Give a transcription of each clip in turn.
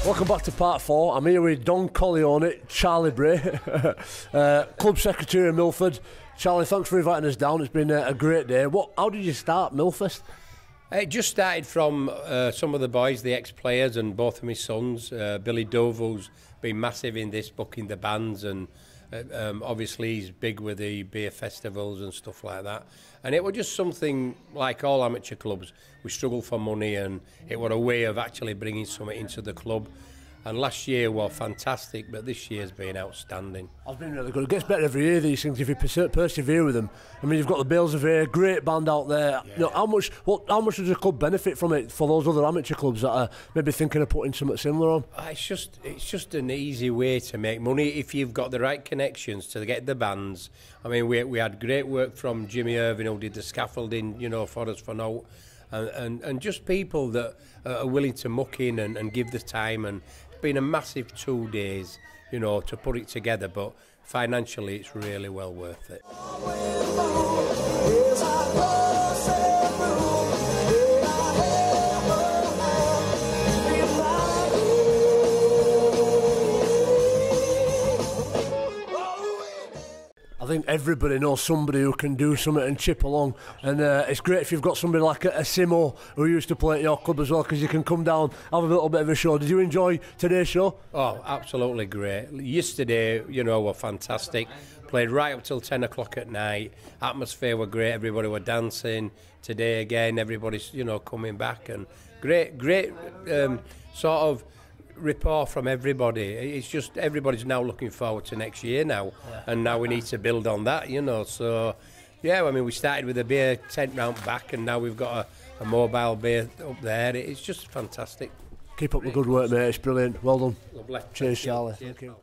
Welcome back to part 4. I'm here with Don Colleone, Charlie Bray, Club Secretary of Milford. Charlie, thanks for inviting us down. It's been a great day. How did you start Milford? It just started from some of the boys, the ex-players, and both of my sons. Billy Dove, who's been massive in this, booking the bands, and obviously he's big with the beer festivals and stuff like that. And it was just something like all amateur clubs. We struggle for money, and it was a way of actually bringing something into the club. And last year was fantastic, but this year's been outstanding. It's been really good. It gets better every year, these things, if you persevere with them. I mean, you've got the Bales of Ayr, great band out there. Yeah. You know, how much does the club benefit from it for those other amateur clubs that are maybe thinking of putting something similar on? It's just an easy way to make money if you've got the right connections to get the bands. I mean, we had great work from Jimmy Irving, who did the scaffolding, you know, for us for now. And just people that are willing to muck in and give the time. And it's been a massive 2 days, you know, to put it together, but financially it's really well worth it. I think everybody knows somebody who can do something and chip along, and it's great if you've got somebody like a Simo who used to play at your club as well, because you can come down, have a little bit of a show. Did you enjoy today's show? Oh, absolutely great. Yesterday, you know, were fantastic. Played right up till 10 o'clock at night. Atmosphere were great. Everybody were dancing. Today again, everybody's, you know, coming back, and great sort of rapport from everybody. It's just everybody's now looking forward to next year now, and now we need to build on that, you know. So yeah, I mean, we started with a beer tent round back, and now we've got a mobile beer up there. It's just fantastic. Keep up the good work, mate. It's brilliant. Well done. Lovely. Cheers, Charlie. Thank you.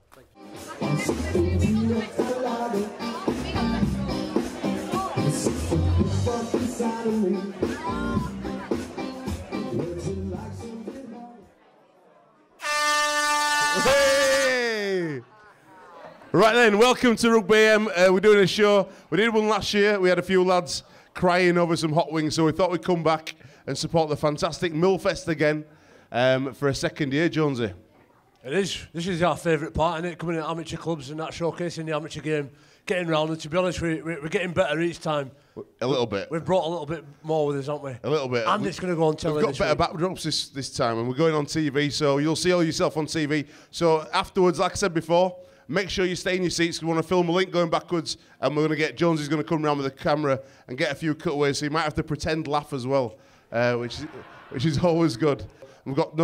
Hey! Right then, welcome to Rugby AM. We're doing a show. We did one last year. We had a few lads crying over some hot wings, so we thought we'd come back and support the fantastic Millfest again for a second year, Jonesy. It is. This is our favourite part, isn't it? Coming in amateur clubs and that, showcasing the amateur game, getting round. And to be honest, we're getting better each time. A little bit. We've brought a little bit more with us, haven't we? A little bit. And it's going to go on telly. We've got better backdrops this time, and we're going on TV, so you'll see all yourself on TV. So afterwards, like I said before, make sure you stay in your seats. We want to film a link going backwards, and we're going to get Jonesy's going to come around with a camera and get a few cutaways, so you might have to pretend laugh as well, which is always good. We've got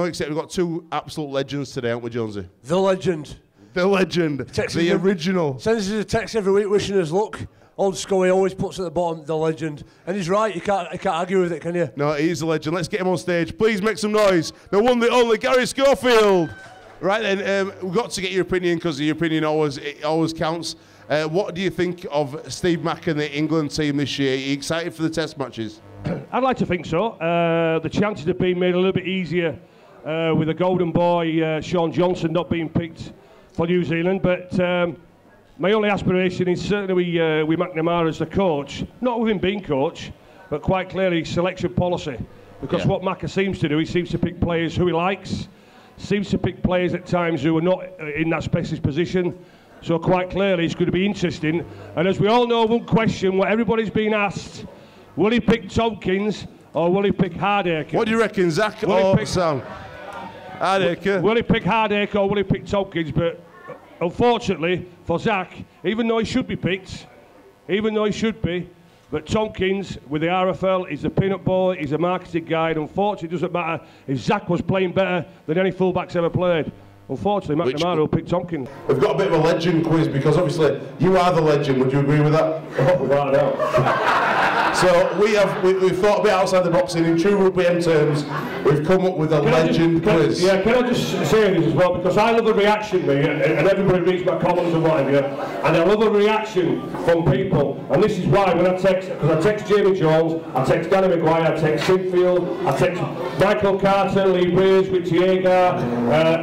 two absolute legends today, haven't we, Jonesy? The legend. The legend. The original. Sends us a text every week wishing us luck. Old Scully always puts at the bottom, the legend. And he's right, you can't argue with it, can you? No, he's a legend. Let's get him on stage. Please make some noise. The one, the only, Gary Schofield. Right then, we've got to get your opinion, because your opinion always counts. What do you think of Steve Mack and the England team this year? Are you excited for the test matches? I'd like to think so. The chances have been made a little bit easier with the golden boy, Sean Johnson, not being picked for New Zealand. But my only aspiration is certainly with McNamara as the coach, not with him being coach, but quite clearly selection policy. Because what Macca seems to do, he seems to pick players who he likes, seems to pick players at times who are not in that specialist position. So quite clearly it's going to be interesting. And as we all know, one question, what everybody's been asked, will he pick Tompkins or will he pick Hardacre? What do you reckon, Zach or Sam? Hardacre. Will he pick Hardacre or will he pick Tompkins? But unfortunately for Zach, even though he should be picked, but Tompkins with the RFL, he's the peanut boy, he's a marketing guy, and unfortunately it doesn't matter if Zach was playing better than any fullbacks ever played. Unfortunately, McNamara will pick Tompkins. We've got a bit of a legend quiz, because obviously you are the legend. Would you agree with that? Without a doubt. So we've thought a bit outside the box, and in true Rugby M terms, we've come up with a legend quiz. Can I just say this as well, because I love a reaction, me, and everybody reads my comments and whatever, and I love a reaction from people, and this is why when I text, because I text Jamie Jones, I text Danny Maguire, I text Sinfield, I text Michael Carter, Lee Reyes, Richie Agar,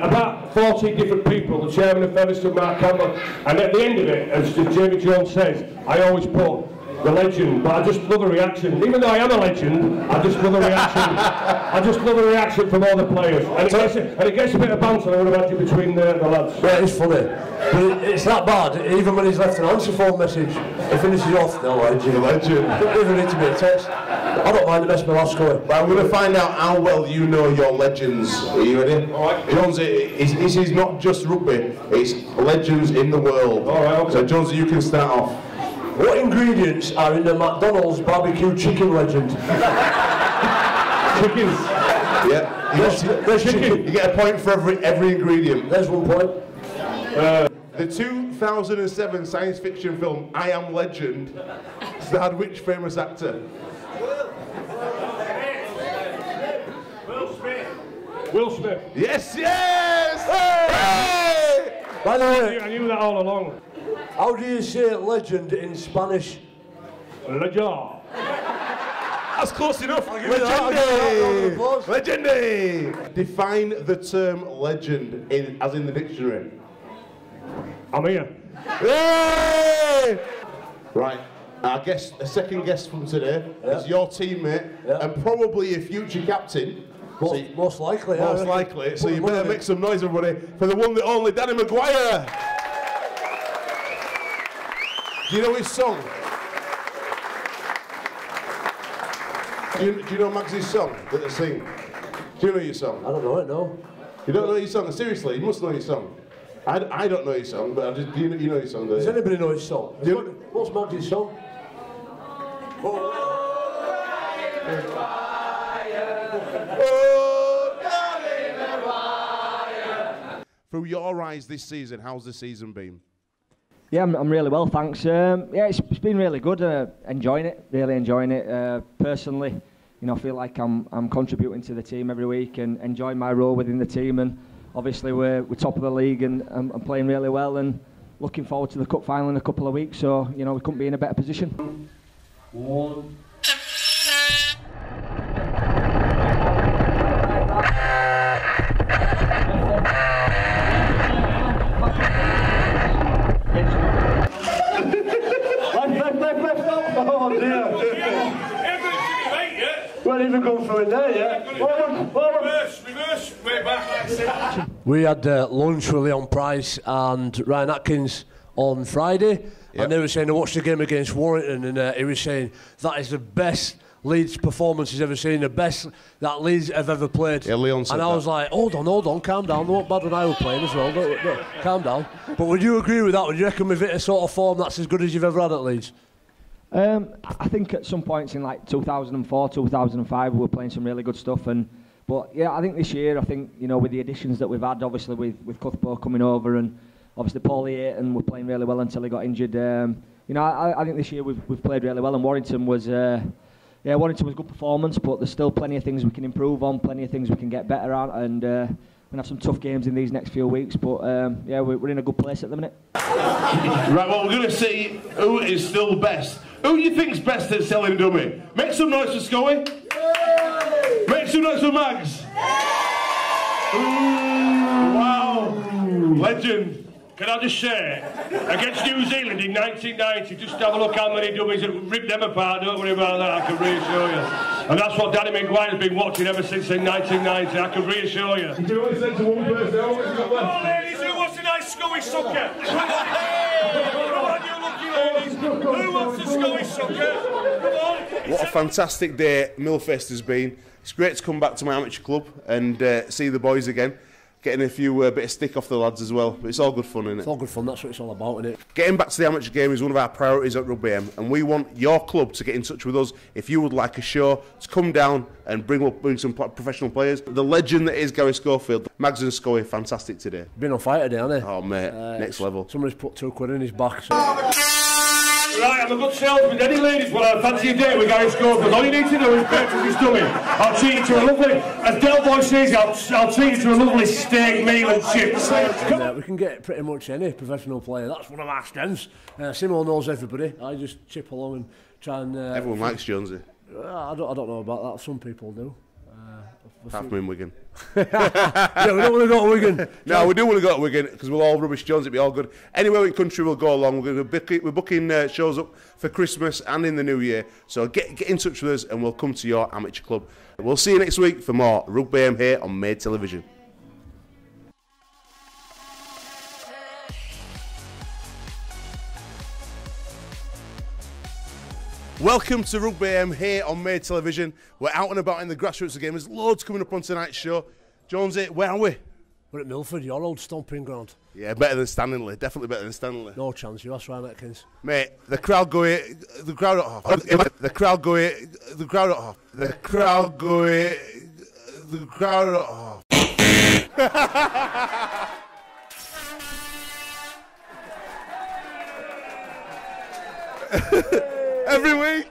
about 14 different people, the chairman of Featherstone, Mark Campbell, and at the end of it, as Jamie Jones says, I always put the legend, but I just love a reaction. Even though I am a legend, I just love a reaction. I just love a reaction from all the players. And it gets a bit of banter, I would imagine, between the lads. Yeah, it's funny. But it's that bad, even when he's left an answer phone message, he finishes off, the legend. The legend. Don't even need to be a text. I don't mind the best my last score. But I'm going to find out how well you know your legends. Are you ready? Alright. Jonesy, this is not just rugby, it's legends in the world. Alright, okay. So Jonesy, you can start off. What ingredients are in the McDonald's barbecue chicken legend? Chickens. Yeah. There's chicken. You get a point for every ingredient. There's 1 point. The 2007 science fiction film I Am Legend starred which famous actor? Will Smith. Yes, yes! Hey! By the way, I knew that all along. how do you say legend in Spanish? Legend. That's close enough. Legendy! Legendy! Define the term legend as in the dictionary. I'm here. Hey! Right. Our guest, a second guest from today, is your teammate and probably a future captain. Most likely, Most likely. So you better make some noise, everybody, for the one that only Danny Maguire. Do you know his song? Do you know Mags's song that they sing? Do you know your song? I don't know it, no. You don't know your song? Seriously, you must know your song. I don't know your song, but do you know your song? Does anybody know his song? What's Mags's song? Through your eyes this season, how's the season been? Yeah, I'm really well, thanks. Yeah, it's been really good. Enjoying it, really enjoying it. Personally, you know, I feel like I'm contributing to the team every week and enjoying my role within the team. And obviously, we're top of the league and playing really well. And looking forward to the cup final in a couple of weeks. So you know, we couldn't be in a better position. One. Oh dear. We're even going through it there yet. Reverse, way back. We had lunch with Leon Price and Ryan Atkins on Friday, and they were saying they watched the game against Warrington, and he was saying that is the best Leeds performance he's ever seen, the best that Leeds have ever played. Yeah, Leon said and I was like, hold on, calm down. They weren't bad when I was playing as well. No, calm down. But would you agree with that? Would you reckon we've hit a sort of form that's as good as you've ever had at Leeds? I think at some points in like 2004, 2005, we were playing some really good stuff. But yeah, I think this year, you know, with the additions that we've had, obviously with Cuthbert coming over and obviously Paulie Ayton were playing really well until he got injured. You know, I think this year we've played really well, and Warrington was Warrington was a good performance, but there's still plenty of things we can improve on, plenty of things we can get better at, and we're going to have some tough games in these next few weeks, but yeah, we're in a good place at the minute. Right, well, we're going to see who is still the best. Who do you think's best at selling dummy? Make some noise for Scully. Make some noise for Mags. Wow. Legend. Can I just say, against New Zealand in 1990, just have a look how many dummies that ripped them apart, don't worry about that, I can reassure you. And that's what Danny Maguire's been watching ever since in 1990, I can reassure you. Do you want to say to one person, Oh, ladies, who wants a nice scully sucker? Come on, you lucky ladies. Who wants a scully sucker? Come on. What a fantastic day Millfest has been. It's great to come back to my amateur club and see the boys again. Getting a few bit of stick off the lads as well, but it's all good fun, isn't it? It's all good fun, that's what it's all about, isn't it? Getting back to the amateur game is one of our priorities at Rugby M, and we want your club to get in touch with us if you would like a show to come down and bring some professional players. The legend that is Gary Schofield, Mags and Scully, fantastic today. Been on fire today, hasn't he? Oh mate, next level. Somebody's put £2 in his back. So. Right, I'm a good salesman. Any ladies want to fancy a date with Gary Schofield? All you need to do is purchase his dummy. I'll treat you to a lovely, as Del Boy says, I'll treat you to a lovely steak, meal and chips. We can get pretty much any professional player. That's one of our strengths. Simo knows everybody. I just chip along and try and... Everyone likes Jonesy. I don't know about that. Some people do. Apart from in Wigan. Yeah, we don't want to go to Wigan. No, we do want to go to Wigan because we'll all rubbish Jones. It'll be all good. Anywhere in the country we'll go along. We're booking shows up for Christmas and in the New Year. So get in touch with us and we'll come to your amateur club. We'll see you next week for more Rugby AM here on Made Television. Welcome to Rugby AM here on Made Television. We're out and about in the grassroots again. There's loads coming up on tonight's show. Jonesy, where are we? We're at Milford, your old stomping ground. Yeah, better than Stanley. Definitely better than Stanley. No chance, you ask Ryan Atkins. Mate, the crowd going, the crowd, oh, the crowd going, the crowd, oh, the crowd going, the crowd, oh. Every week.